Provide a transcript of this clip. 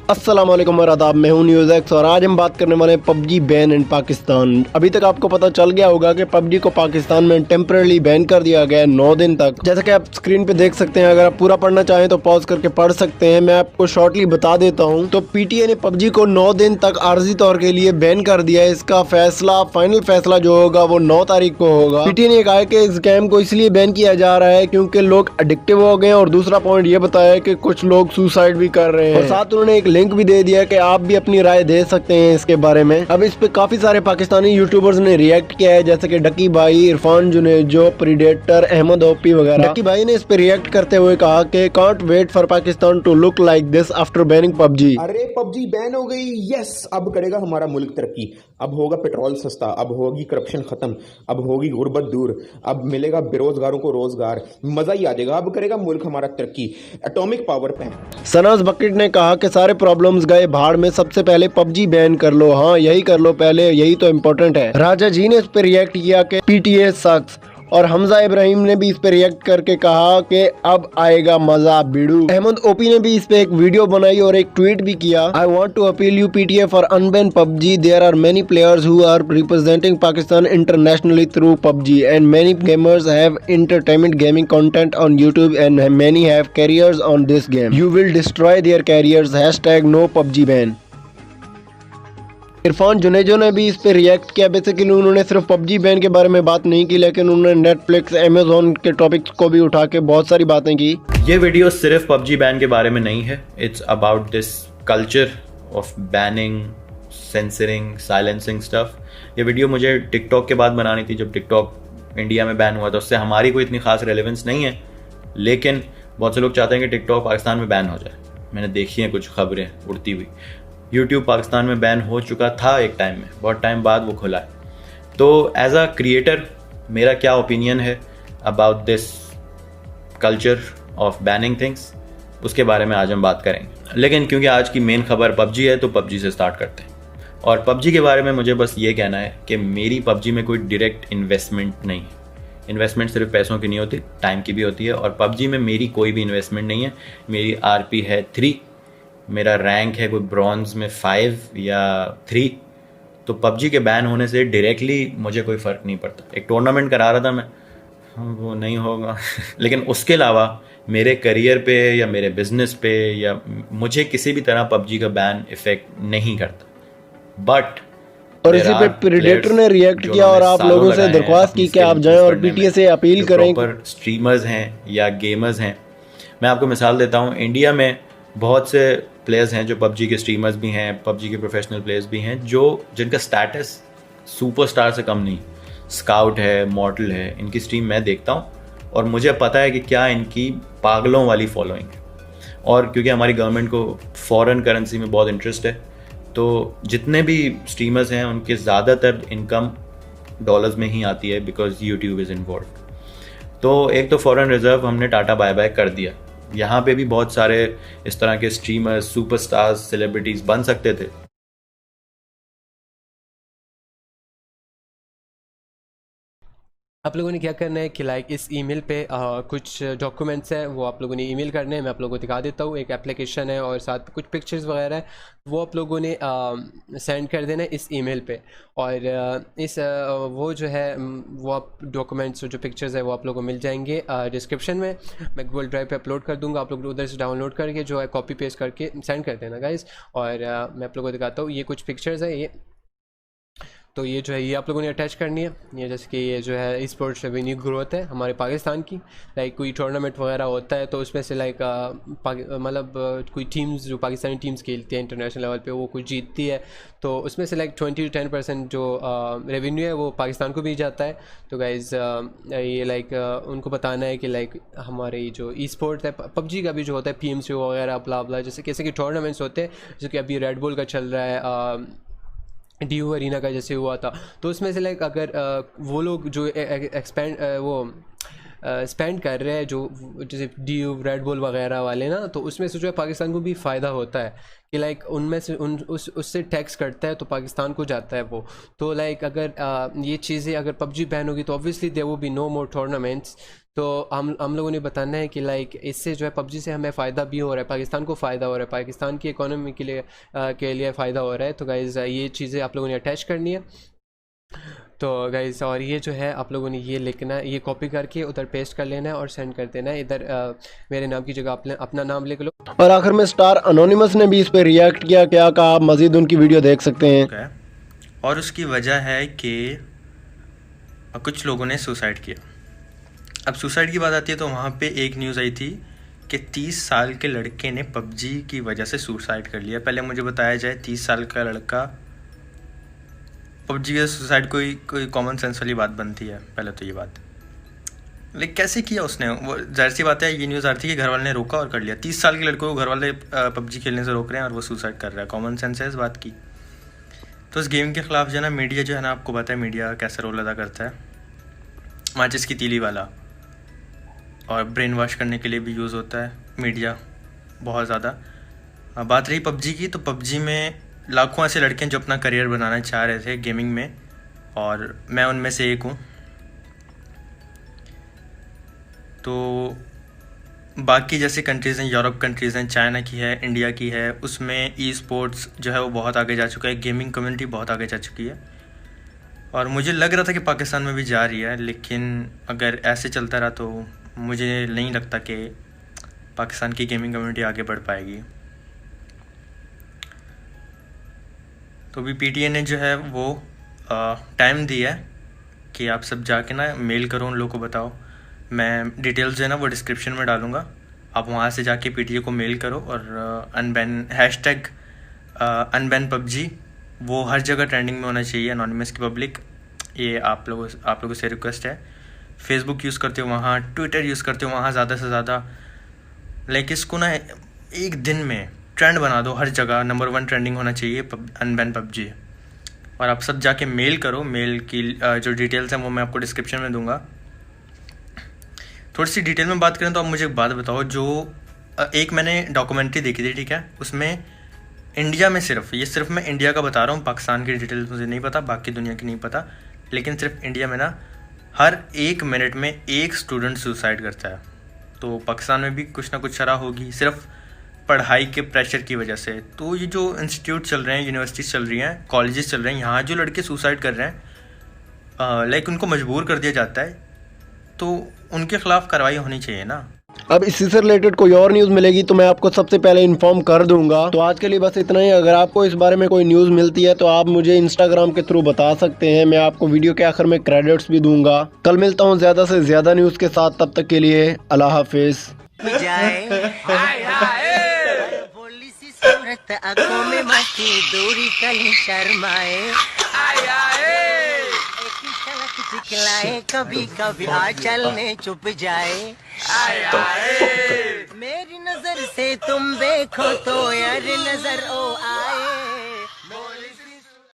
अस्सलाम वालेकुम और आदाब, मैं हूं न्यूज़ एक्स और आज हम बात करने वाले हैं पबजी बैन इन पाकिस्तान। अभी तक आपको पता चल गया होगा कि पबजी को पाकिस्तान में टेम्पररी बैन कर दिया गया है 9 दिन तक। जैसा कि आप स्क्रीन पे देख सकते हैं, अगर आप पूरा पढ़ना चाहें तो पॉज करके पढ़ सकते हैं। मैं आपको शॉर्टली बता देता हूँ। तो पीटीए ने पबजी को 9 दिन तक आर्जी तौर के लिए बैन कर दिया है। इसका फैसला, फाइनल फैसला जो होगा वो 9 तारीख को होगा। पीटीए ने कहा कि इस गेम को इसलिए बैन किया जा रहा है क्योंकि लोग एडिक्टिव हो गए, और दूसरा पॉइंट ये बताया है कि कुछ लोग सुसाइड भी कर रहे हैं, और साथ उन्होंने एक लिंक भी दे दिया कि आप भी अपनी राय दे सकते हैं इसके बारे में। अब इस पे काफी सारे पाकिस्तानी यूट्यूबर्स ने रिएक्ट किया है, जैसे कि डकी भाई, इरफान जुनेजो, प्रीडेटर, अहमद ओपी वगैरह। डकी भाई ने इस पे रिएक्ट करते हुए कहा कि can't wait for Pakistan to look like this after banning PUBG. अरे पबजी बैन हो गई, यस, अब करेगा हमारा मुल्क तरक्की, अब होगा पेट्रोल सस्ता, अब होगी करप्शन खत्म, अब होगी गुर्बत दूर, अब मिलेगा बेरोजगारों को रोजगार, मजा ही आ जाएगा, अब करेगा मुल्क हमारा तरक्की, एटॉमिक पावर पे। सनाज बकेट ने कहा कि सारे प्रॉब्लम्स गए भाड़ में, सबसे पहले पबजी बैन कर लो। हाँ, यही कर लो पहले, यही तो इम्पोर्टेंट है। राजा जी ने इस पे रिएक्ट किया कि पीटीए सक्स, और हमजा इब्राहिम ने भी इस पे रिएक्ट करके कहा कि अब आएगा मजा बिड़ू। अहमद ओपी ने भी इस पे एक वीडियो बनाई और एक ट्वीट भी किया। I want to appeal you PTA for unban PUBG. There are many players who are representing Pakistan internationally through PUBG and many gamers have entertainment gaming content on YouTube and many have careers on this game. You will destroy their careers. #No PUBG ban. Irfan Junejo ने भी इस पे react किया। Basically उन्होंने सिर्फ PUBG ban के बारे में बात नहीं की, लेकिन उन्होंने नेटफ्लिक्स, अमेजोन के टॉपिक्स को भी उठा के बहुत सारी बातें की। ये वीडियो सिर्फ पबजी बैन के बारे में नहीं है। It's about this culture of banning, censoring, silencing stuff. ये वीडियो मुझे टिकटॉक के बाद बनानी थी, जब टिकटॉक इंडिया में बैन हुआ था। उससे हमारी कोई इतनी खास रेलेवेंस नहीं है, लेकिन बहुत से लोग चाहते हैं कि टिकटॉक पाकिस्तान में बैन हो जाए। मैंने देखी हैं कुछ खबरें उड़ती हुई। यूट्यूब पाकिस्तान में बैन हो चुका था एक टाइम में, बहुत टाइम बाद वो खुला है। तो एज अ क्रिएटर मेरा क्या ओपिनियन है about this culture of banning things, उसके बारे में आज हम बात करेंगे। लेकिन क्योंकि आज की मेन खबर पबजी है, तो पबजी से स्टार्ट करते हैं। और पबजी के बारे में मुझे बस ये कहना है कि मेरी पबजी में कोई डायरेक्ट इन्वेस्टमेंट नहीं है। इन्वेस्टमेंट सिर्फ पैसों की नहीं होती, टाइम की भी होती है। और पबजी में मेरी कोई भी इन्वेस्टमेंट नहीं है। मेरी आरपी है 3, मेरा रैंक है कोई ब्रॉन्ज में 5 या 3। तो पबजी के बैन होने से डायरेक्टली मुझे कोई फ़र्क नहीं पड़ता। एक टूर्नामेंट करा रहा था मैं, वो नहीं होगा लेकिन उसके अलावा मेरे करियर पे या मेरे बिजनेस पे या मुझे किसी भी तरह पबजी का बैन इफेक्ट नहीं करता। बट और इसी पे प्रीडेटर ने रिएक्ट किया और आप लोगों से दरख्वास्त की कि आप जाएं और पीटीए से अपील करें। पर स्ट्रीमर्स हैं या गेमर्स हैं, मैं आपको मिसाल देता हूँ। इंडिया में बहुत से प्लेयर्स हैं जो पबजी के स्ट्रीमर्स भी हैं, पबजी के प्रोफेशनल प्लेयर्स भी हैं, जो जिनका स्टेटस सुपरस्टार से कम नहीं। स्काउट है, मॉर्टल है, इनकी स्ट्रीम मैं देखता हूँ और मुझे पता है कि क्या इनकी पागलों वाली फॉलोइंग है। और क्योंकि हमारी गवर्नमेंट को फॉरेन करेंसी में बहुत इंटरेस्ट है, तो जितने भी स्ट्रीमर्स हैं उनके ज़्यादातर इनकम डॉलर्स में ही आती है, बिकॉज यूट्यूब इज़ इन्वॉल्व। तो एक तो फॉरेन रिजर्व हमने टाटा बाय बाय कर दिया। यहाँ पे भी बहुत सारे इस तरह के स्ट्रीमर्स, सुपरस्टार्स, सेलिब्रिटीज बन सकते थे। आप लोगों ने क्या करना है कि लाइक इस ईमेल पे कुछ डॉक्यूमेंट्स हैं, वो आप लोगों ने ईमेल करने हैं। मैं आप लोगों को दिखा देता हूँ। एक एप्लीकेशन है और साथ कुछ पिक्चर्स वगैरह है, वो आप लोगों ने सेंड कर देना है इस ईमेल पे। और वो जो है वो आप डॉक्यूमेंट्स, जो पिक्चर्स है वो आप लोगों को मिल जाएंगे डिस्क्रिप्शन में। मैं गूगल ड्राइव पे अपलोड कर दूँगा, आप लोग उधर से डाउनलोड करके जो है कॉपी पेस्ट करके सेंड कर देना गाइज़। और मैं आप लोगों को दिखाता हूँ, ये कुछ पिक्चर्स है। ये तो ये जो है ये आप लोगों ने अटैच करनी है। ये जैसे कि ये जो है स्पोर्ट्स रेवेन्यू ग्रोथ है हमारे पाकिस्तान की। लाइक कोई टूर्नामेंट वगैरह होता है तो उसमें से लाइक मतलब कोई टीम्स जो पाकिस्तानी टीम्स खेलती है इंटरनेशनल लेवल पे, वो कुछ जीतती है, तो उसमें से लाइक 20 to 10% जो रेवेन्यू है वो पाकिस्तान को भी जाता है। तो गाइज़ ये लाइक उनको बताना है कि लाइक हमारे जो ई स्पोर्ट है, पबजी का भी जो होता है PMC वगैरह ब्ला ब्ला, जैसे कैसे कि टूर्नामेंट्स होते हैं, जैसे कि अभी रेड बुल का चल रहा है, DU अरीना का जैसे हुआ था। तो उसमें से लाइक अगर वो लोग जो स्पेंड कर रहे हैं, जो जैसे DU, रेड बुल वगैरह वाले ना, तो उसमें से जो है पाकिस्तान को भी फ़ायदा होता है कि लाइक उनमें से उससे टैक्स कटता है तो पाकिस्तान को जाता है वो। तो लाइक अगर ये चीज़ें अगर पबजी बैन होगी तो obviously there will be no more tournaments. तो हम लोगों ने बताना है कि लाइक इससे जो है पबजी से हमें फ़ायदा भी हो रहा है, पाकिस्तान को फ़ायदा हो रहा है, पाकिस्तान की इकोनॉमी के लिए फ़ायदा हो रहा है। तो गाइज़ ये चीज़ें आप लोगों ने अटैच करनी है। तो गाइज़ और ये जो है आप लोगों ने ये लिखना है, ये कॉपी करके उधर पेस्ट कर लेना है और सेंड कर देना है। इधर मेरे नाम की जगह आपने अपना नाम लिख लो। और आखिर में स्टार अनोनिमस ने भी इस पे रिएक्ट किया, क्या कहा, आप मजीद उनकी वीडियो देख सकते हैं। और उसकी वजह है कि कुछ लोगों ने सुसाइड किया। अब सुसाइड की बात आती है तो वहाँ पे एक न्यूज़ आई थी कि 30 साल के लड़के ने पबजी की वजह से सुसाइड कर लिया। पहले मुझे बताया जाए 30 साल का लड़का पबजी के सुसाइड कोई कॉमन सेंस वाली बात बनती है पहले तो ये बात, लेकिन कैसे किया उसने? वो जाहिर सी बात है ये न्यूज़ आ रही थी कि घर वाले ने रोका और कर लिया। 30 साल के लड़के को घर वाले पबजी खेलने से रोक रहे हैं और वो सुसाइड कर रहा है। कॉमन सेंस है इस बात की। तो इस गेम के ख़िलाफ़ जो है ना मीडिया जो है ना, आपको पता है मीडिया कैसा रोल अदा करता है, माचिस की तीली वाला, और ब्रेन वॉश करने के लिए भी यूज़ होता है मीडिया बहुत ज़्यादा। बात रही पबजी की, तो पबजी में लाखों ऐसे लड़के हैं जो अपना करियर बनाना चाह रहे थे गेमिंग में, और मैं उनमें से एक हूँ। तो बाकी जैसे कंट्रीज़ हैं, यूरोप कंट्रीज़ हैं, चाइना की है, इंडिया की है, उसमें ई स्पोर्ट्स जो है वो बहुत आगे जा चुका है, गेमिंग कम्युनिटी बहुत आगे जा चुकी है। और मुझे लग रहा था कि पाकिस्तान में भी जा रही है, लेकिन अगर ऐसे चलता रहा तो मुझे नहीं लगता कि पाकिस्तान की गेमिंग कम्युनिटी आगे बढ़ पाएगी। तो भी पीटीए ने जो है वो टाइम दिया है कि आप सब जाके ना मेल करो उन लोगों को, बताओ। मैं डिटेल्स जो है ना वो डिस्क्रिप्शन में डालूँगा, आप वहाँ से जाके पीटीए को मेल करो और अनबैन हैशटैग अनबैन पबजी वो हर जगह ट्रेंडिंग में होना चाहिए, अनोनिमस की पब्लिक। ये आप लोगों से रिक्वेस्ट है। फेसबुक यूज़ करते हो वहाँ, ट्विटर यूज़ करते हो वहाँ ज़्यादा से ज़्यादा, लाइक इसको ना एक दिन में ट्रेंड बना दो, हर जगह नंबर 1 ट्रेंडिंग होना चाहिए अनबैन पबजी। और आप सब जाके मेल करो। मेल की जो डिटेल्स हैं वो मैं आपको डिस्क्रिप्शन में दूंगा। थोड़ी सी डिटेल में बात करें तो आप मुझे एक बात बताओ, जो एक मैंने डॉक्यूमेंट्री देखी थी, ठीक है, उसमें इंडिया में सिर्फ मैं इंडिया का बता रहा हूँ, पाकिस्तान की डिटेल्स मुझे नहीं पता, बाकी दुनिया की नहीं पता, लेकिन सिर्फ इंडिया में ना हर 1 मिनट में एक स्टूडेंट सुसाइड करता है। तो पाकिस्तान में भी कुछ ना कुछ शरह होगी, सिर्फ पढ़ाई के प्रेशर की वजह से। तो ये जो इंस्टीट्यूट चल रहे हैं, यूनिवर्सिटीज़ चल रही हैं, कॉलेजेस चल रहे हैं, यहाँ जो लड़के सुसाइड कर रहे हैं, लाइक उनको मजबूर कर दिया जाता है, तो उनके खिलाफ कार्रवाई होनी चाहिए ना। अब इसी से रिलेटेड कोई और न्यूज़ मिलेगी तो मैं आपको सबसे पहले इन्फॉर्म कर दूंगा। तो आज के लिए बस इतना ही। अगर आपको इस बारे में कोई न्यूज़ मिलती है तो आप मुझे इंस्टाग्राम के थ्रू बता सकते हैं, मैं आपको वीडियो के आखिर में क्रेडिट्स भी दूंगा। कल मिलता हूँ ज़्यादा से ज़्यादा न्यूज़ के साथ, तब तक के लिए अल्लाह हाफिज़। सूरत आंखों में मस्ती दूरी कली शर्माए, एक ही झलक दिखलाए, कभी कभी आंचल में छुप जाए। मेरी नजर से तुम देखो तो यार नजर ओ आए।